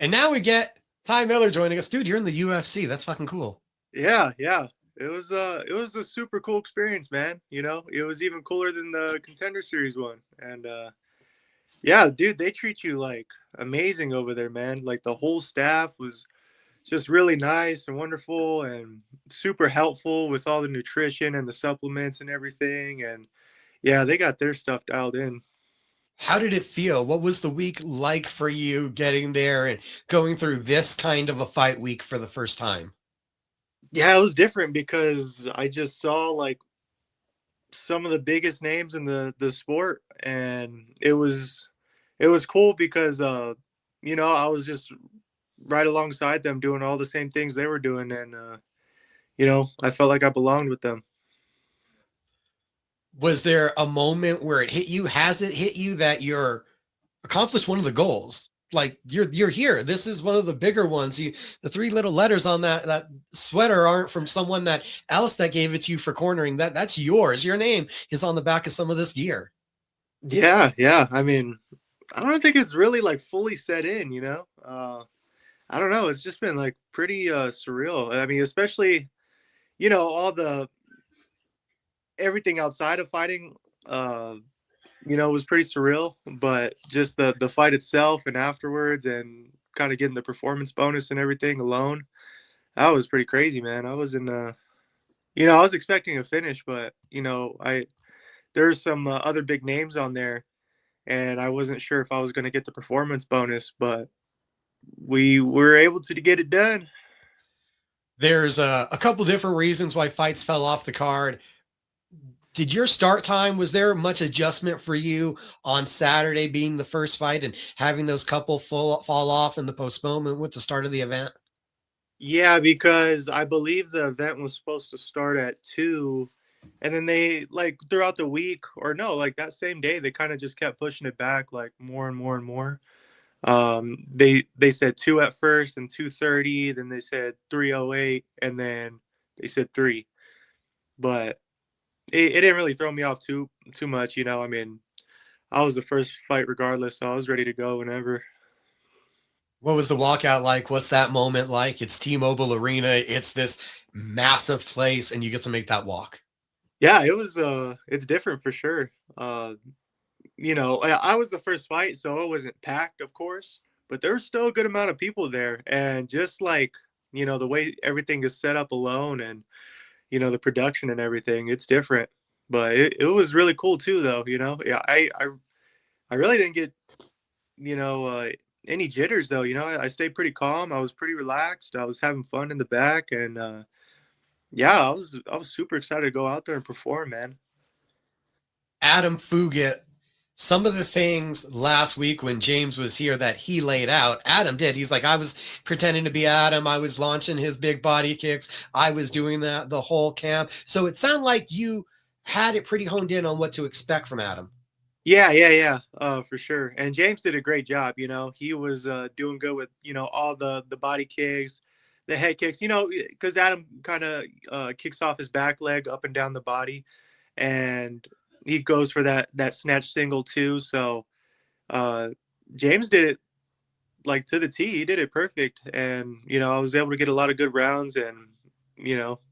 And now we get Ty Miller joining us. Dude, you're in the UFC. That's fucking cool. Yeah, yeah. It was a super cool experience, man. It was even cooler than the Contender Series one. And yeah, dude, they treat you like amazing over there, man. Like the whole staff was just really nice and wonderful and super helpful with all the nutrition and the supplements and everything. And yeah, they got their stuff dialed in. How did it feel? What was the week like for you getting there and going through this kind of a fight week for the first time? Yeah, it was different because I just saw like some of the biggest names in the sport, and it was cool because I was just right alongside them doing all the same things they were doing, and I felt like I belonged with them. Was there a moment where it hit you? Has it hit you that you're accomplished one of the goals? Like you're here. This is one of the bigger ones. The three little letters on that sweater aren't from someone that else that gave it to you for cornering. That's yours. Your name is on the back of some of this gear. Yeah, yeah. I mean, I don't think it's really like fully set in. I don't know. It's just been like pretty surreal. I mean, especially all the everything outside of fighting. Was pretty surreal, but just the fight itself and afterwards and kind of getting the performance bonus and everything alone, that was pretty crazy, man. I was in I was expecting a finish, but I there's some other big names on there, and I wasn't sure if I was going to get the performance bonus, but we were able to get it done. There's a couple different reasons why fights fell off the card. Did your start time, was there much adjustment for you on Saturday being the first fight and having those couple fall off in the postponement with the start of the event? Yeah, because I believe the event was supposed to start at 2, and then they like throughout the week, or no, like that same day they kind of just kept pushing it back like more and more and more. They said 2 at first and 2:30, then they said 3:08, and then they said 3. But it didn't really throw me off too much. I mean, I was the first fight regardless, so I was ready to go whenever. What was the walkout like? What's that moment like? It's T-Mobile Arena. It's this massive place, and you get to make that walk. Yeah, it's different for sure. I was the first fight, so it wasn't packed, of course, but there was still a good amount of people there, and just like the way everything is set up alone, and the production and everything, it's different. But it was really cool too, though. Yeah, I really didn't get you know uh, any jitters though. I stayed pretty calm. I was pretty relaxed. I was having fun in the back, and yeah, I was super excited to go out there and perform, man. Adam Fugitt, some of the things last week when James was here that he laid out, Adam did. He's like, I was pretending to be Adam. I was launching his big body kicks. I was doing that the whole camp. So it sounded like you had it pretty honed in on what to expect from Adam. Yeah, yeah, yeah, for sure. And James did a great job. He was doing good with all the body kicks, the head kicks. Because Adam kind of kicks off his back leg up and down the body, and he goes for that snatch single too. So uh, James did it like to the T. He did it perfect, and I was able to get a lot of good rounds and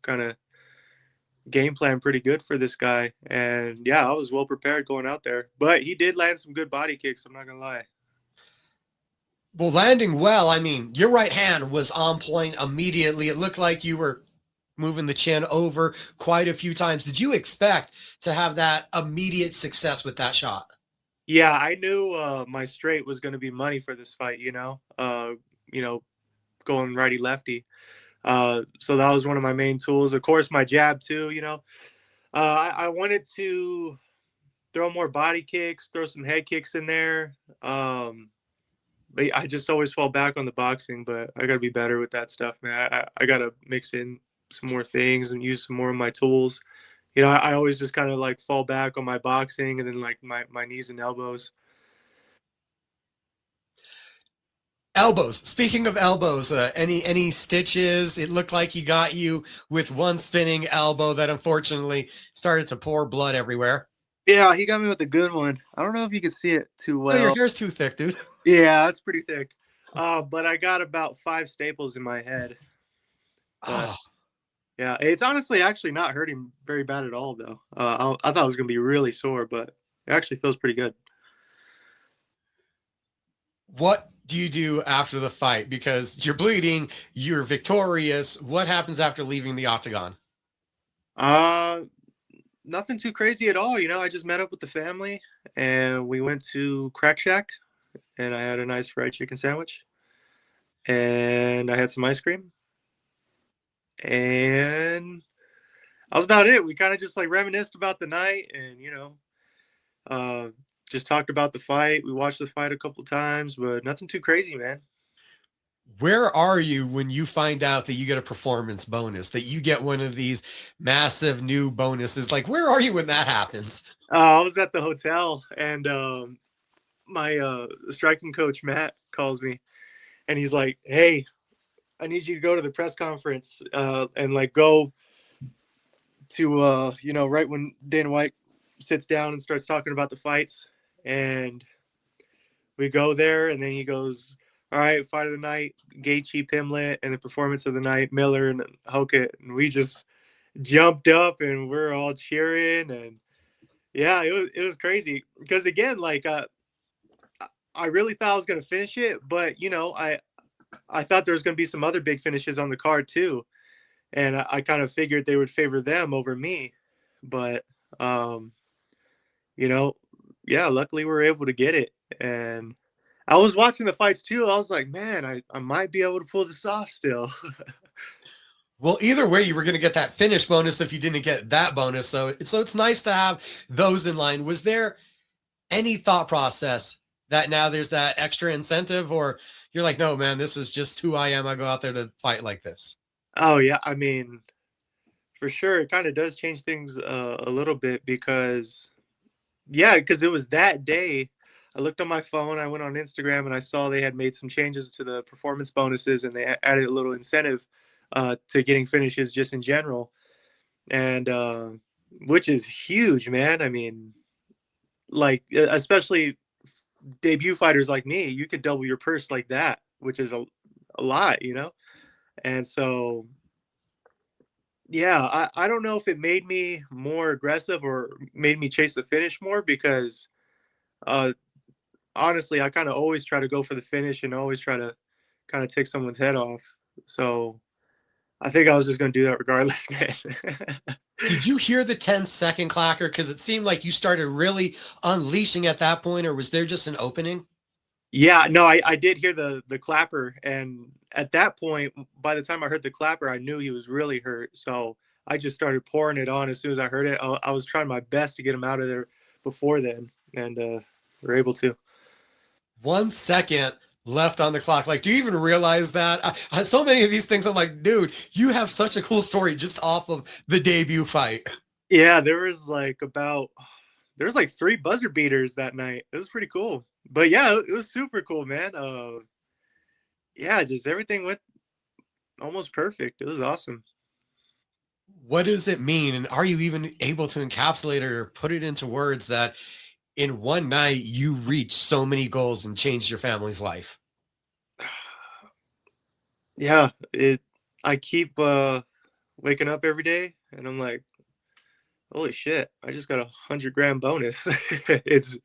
kind of game plan pretty good for this guy. And yeah, I was well prepared going out there. But he did land some good body kicks, I'm not gonna lie. Well, landing well, I mean, your right hand was on point immediately. It looked like you were moving the chin over quite a few times. Did you expect to have that immediate success with that shot? Yeah, I knew my straight was gonna be money for this fight, you know, going righty lefty. So that was one of my main tools. Of course, my jab too. I wanted to throw more body kicks, throw some head kicks in there. But I just always fall back on the boxing, but I got to be better with that stuff, man. I got to mix in some more things and use some more of my tools. I always just kind of like fall back on my boxing and then like my knees and elbows. Elbows. Speaking of elbows, any stitches? It looked like he got you with one spinning elbow that unfortunately started to pour blood everywhere. Yeah, he got me with a good one. I don't know if you can see it too Oh, your well. hair's too thick, dude. Yeah, that's pretty thick. But I got about 5 staples in my head. But Oh, yeah, it's honestly actually not hurting very bad at all, though. I thought it was gonna be really sore, but it actually feels pretty good. what do you do after the fight? Because you're bleeding, you're victorious. What happens after leaving the octagon? Uh, Nothing too crazy at all. I just met up with the family and we went to Crack Shack and I had a nice fried chicken sandwich and I had some ice cream and that was about it. We kind of just like reminisced about the night and uh, just talked about the fight. We watched the fight a couple times, but nothing too crazy, man. Where are you when you find out that you get a performance bonus, that you get one of these massive new bonuses? Like, where are you when that happens? I was at the hotel and my striking coach Matt calls me and he's like, "Hey, I need you to go to the press conference and like go to right when Dana White sits down and starts talking about the fights." And we go there, and then he goes, "All right, fight of the night, Gaethje, Pimlet, and the performance of the night, Miller and Hokett." And we just jumped up and we're all cheering, and yeah, it was crazy because again, like I really thought I was gonna finish it, but I thought there was gonna be some other big finishes on the card too, and I kind of figured they would favor them over me, but um, you know, yeah, luckily we were able to get it, and I was watching the fights too. I was like, man, I might be able to pull this off still. Well, either way, you were going to get that finish bonus if you didn't get that bonus. So it's nice to have those in line. Was there any thought process that now there's that extra incentive, or you're like, no, man, this is just who I am. I go out there to fight like this. Oh yeah, I mean, for sure, it kind of does change things a little bit because yeah, because it was that day. I looked on my phone, I went on Instagram, and I saw they had made some changes to the performance bonuses, and they added a little incentive to getting finishes just in general, and which is huge, man. I mean, like especially debut fighters like me, you could double your purse like that, which is a lot. And so yeah, I don't know if it made me more aggressive or made me chase the finish more because uh honestly, I kind of always try to go for the finish and always try to kind of take someone's head off. So I think I was just going to do that regardless, man. Did you hear the 10-second clacker? Because it seemed like you started really unleashing at that point, or was there just an opening? Yeah, no, I did hear the clapper, and at that point, by the time I heard the clapper, I knew he was really hurt. So I just started pouring it on as soon as I heard it. I was trying my best to get him out of there before then, and we're able to. 1 second left on the clock. Like, do you even realize that? So many of these things, I'm like, dude, you have such a cool story just off of the debut fight. Yeah, there was like 3 buzzer beaters that night. It was pretty cool. But yeah, it was super cool, man. Yeah, just everything went almost perfect. It was awesome. What does it mean? And are you even able to encapsulate it or put it into words that in one night you reached so many goals and changed your family's life? Yeah, it I keep waking up every day and I'm like, holy shit, I just got 100 grand bonus. it's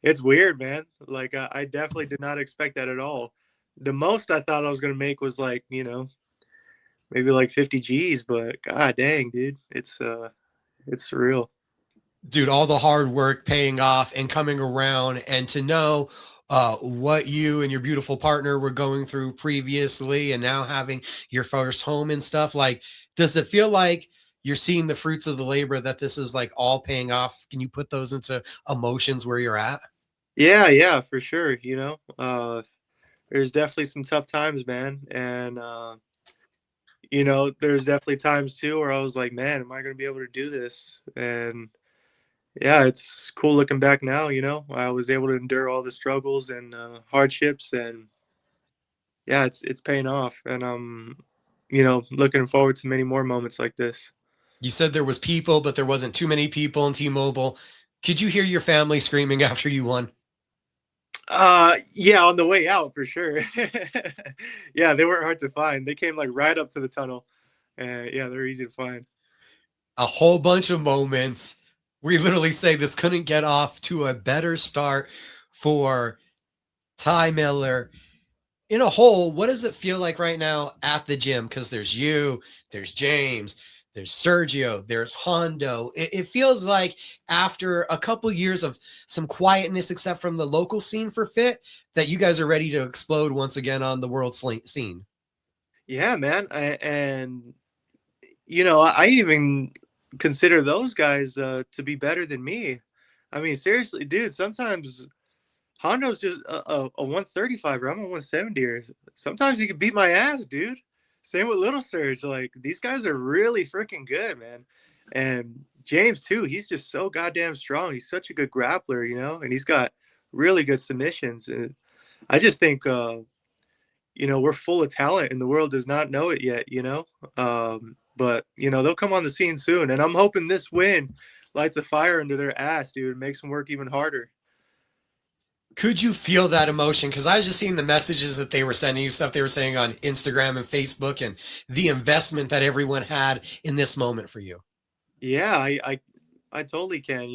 it's weird, man. Like I definitely did not expect that at all. The most I thought I was gonna make was like, maybe like 50 G's, but god dang, dude. It's surreal. Dude, all the hard work paying off and coming around, and to know what you and your beautiful partner were going through previously and now having your first home and stuff. Like, does it feel like you're seeing the fruits of the labor, that this is like all paying off? Can you put those into emotions where you're at? Yeah, yeah, for sure. There's definitely some tough times, man. And there's definitely times too where I was like, man, am I gonna be able to do this? And yeah, it's cool looking back now. I was able to endure all the struggles and hardships, and yeah, it's paying off. And I'm, looking forward to many more moments like this. You said there was people, but there wasn't too many people in T-Mobile. Could you hear your family screaming after you won? Yeah, on the way out for sure. Yeah, they weren't hard to find. They came like right up to the tunnel, and yeah, they're easy to find. A whole bunch of moments. We literally say this couldn't get off to a better start for Ty Miller. In a whole, what does it feel like right now at the gym? Because there's you, there's James, there's Sergio, there's Hondo. It feels like after a couple years of some quietness, except from the local scene for fit, that you guys are ready to explode once again on the world scene. Yeah, man. And I even consider those guys to be better than me. I mean, seriously, dude. Sometimes Hondo's just a 135, or I'm a 170. Or sometimes he could beat my ass, dude. Same with Little Surge. Like these guys are really freaking good, man. And James too. He's just so goddamn strong. He's such a good grappler, and he's got really good submissions. And I just think, we're full of talent, and the world does not know it yet. But they'll come on the scene soon, and I'm hoping this win lights a fire under their ass, dude, and makes them work even harder. Could you feel that emotion? Because I was just seeing the messages that they were sending you, stuff they were saying on Instagram and Facebook, and the investment that everyone had in this moment for you. Yeah, I totally can.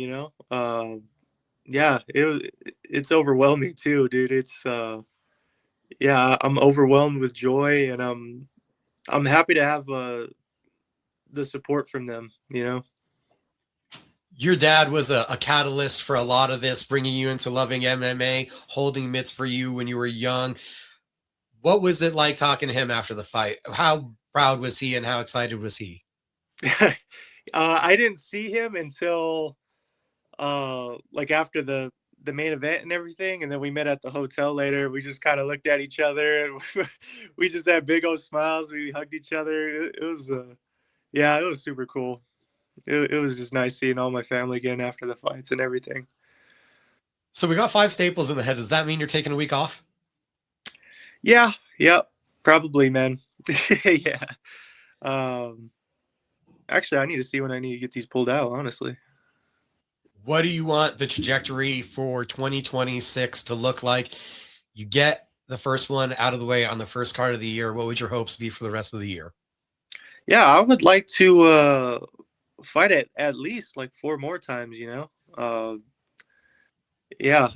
Yeah, it's overwhelming too, dude. It's yeah, I'm overwhelmed with joy, and I'm happy to have the support from them. Your dad was a catalyst for a lot of this, bringing you into loving MMA, holding mitts for you when you were young. What was it like talking to him after the fight? How proud was he and how excited was he? I didn't see him until like after the main event and everything, and then we met at the hotel later. We just kind of looked at each other, and we just had big old smiles. We hugged each other. It was yeah, it was super cool. It was just nice seeing all my family again after the fights and everything. So we got 5 staples in the head. Does that mean you're taking a week off? Yeah, yep, probably, man. Yeah. Um, Actually, I need to see when I need to get these pulled out, honestly. What do you want the trajectory for 2026 to look like? You get the first one out of the way on the first card of the year. What would your hopes be for the rest of the year? Yeah, I would like to fight it at least like 4 more times, yeah,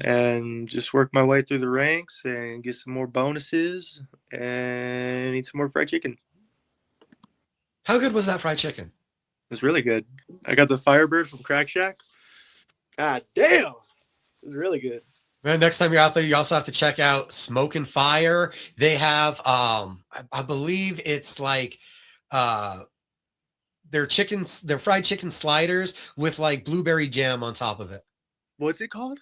and just work my way through the ranks and get some more bonuses and eat some more fried chicken. How good was that fried chicken? It's really good. I got the Firebird from Crack Shack. God damn, it's really good. Man, next time you're out there, you also have to check out Smoke and Fire. They have I believe it's like their fried chicken sliders with like blueberry jam on top of it. What's it called?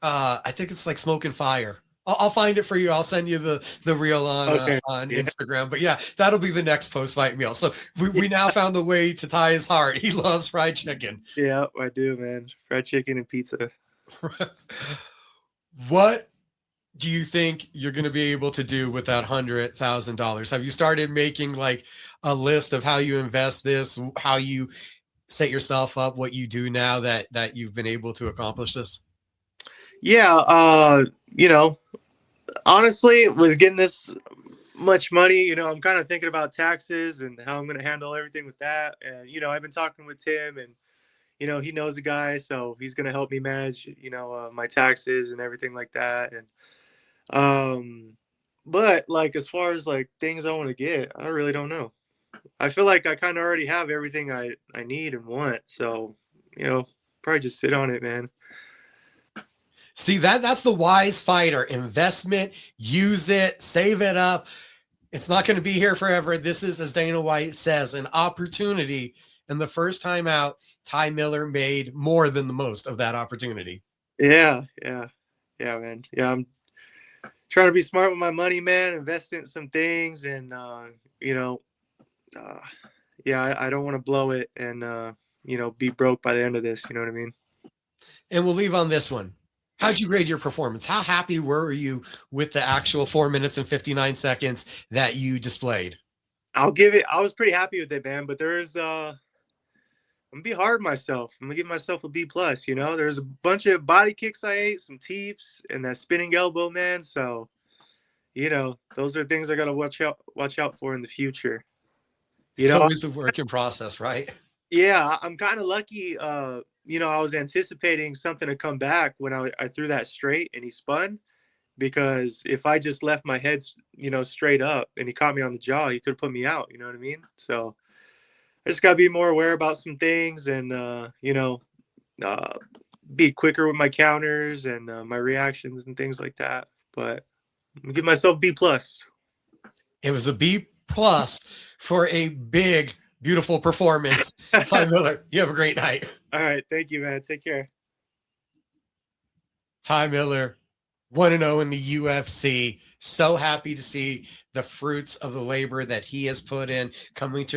I think it's like Smoke and Fire. I'll find it for you. I'll send you the reel on Okay. on Yeah. Instagram. But yeah, that'll be the next post fight meal. So we now found the way to tie his heart. He loves fried chicken. Yeah, I do, man. Fried chicken and pizza. What do you think you're going to be able to do with that $100,000? Have you started making like a list of how you invest this, how you set yourself up, what you do now that you've been able to accomplish this? Yeah, honestly, with getting this much money, I'm kind of thinking about taxes and how I'm going to handle everything with that. And, I've been talking with Tim, and, he knows the guy, so he's going to help me manage, my taxes and everything like that. And, but like, as far as like things I want to get, I really don't know. I feel like I kind of already have everything I need and want. So, probably just sit on it, man. See, that's the wise fighter. Investment, use it, save it up. It's not going to be here forever. This is, as Dana White says, an opportunity. And the first time out, Ty Miller made more than the most of that opportunity. Yeah, man. Yeah, I'm trying to be smart with my money, man. Invest in some things, and you know, yeah, I don't want to blow it and be broke by the end of this. You know what I mean? And we'll leave on this one. How'd you grade your performance? How happy were you with the actual 4 minutes and 59 seconds that you displayed? I'll give it. I was pretty happy with it, man. But I'm gonna be hard on myself. I'm gonna give myself a B plus. You know, there's a bunch of body kicks I ate, some teeps, and that spinning elbow, man. So, you know, those are things I gotta watch out for in the future. You It's know, always a work in process, right? yeah, I'm kind of lucky. You know, I was anticipating something to come back when I threw that straight and he spun, because if I just left my head, you know, straight up and he caught me on the jaw, he could have put me out. You know what I mean? So I just got to be more aware about some things, and you know, uh, be quicker with my counters and my reactions and things like that. But I'm gonna give myself B plus. It was a B plus for a big, beautiful performance. Ty Miller, you have a great night. All right, thank you, man. Take care. Ty Miller, 1-0 in the UFC. So happy to see the fruits of the labor that he has put in coming to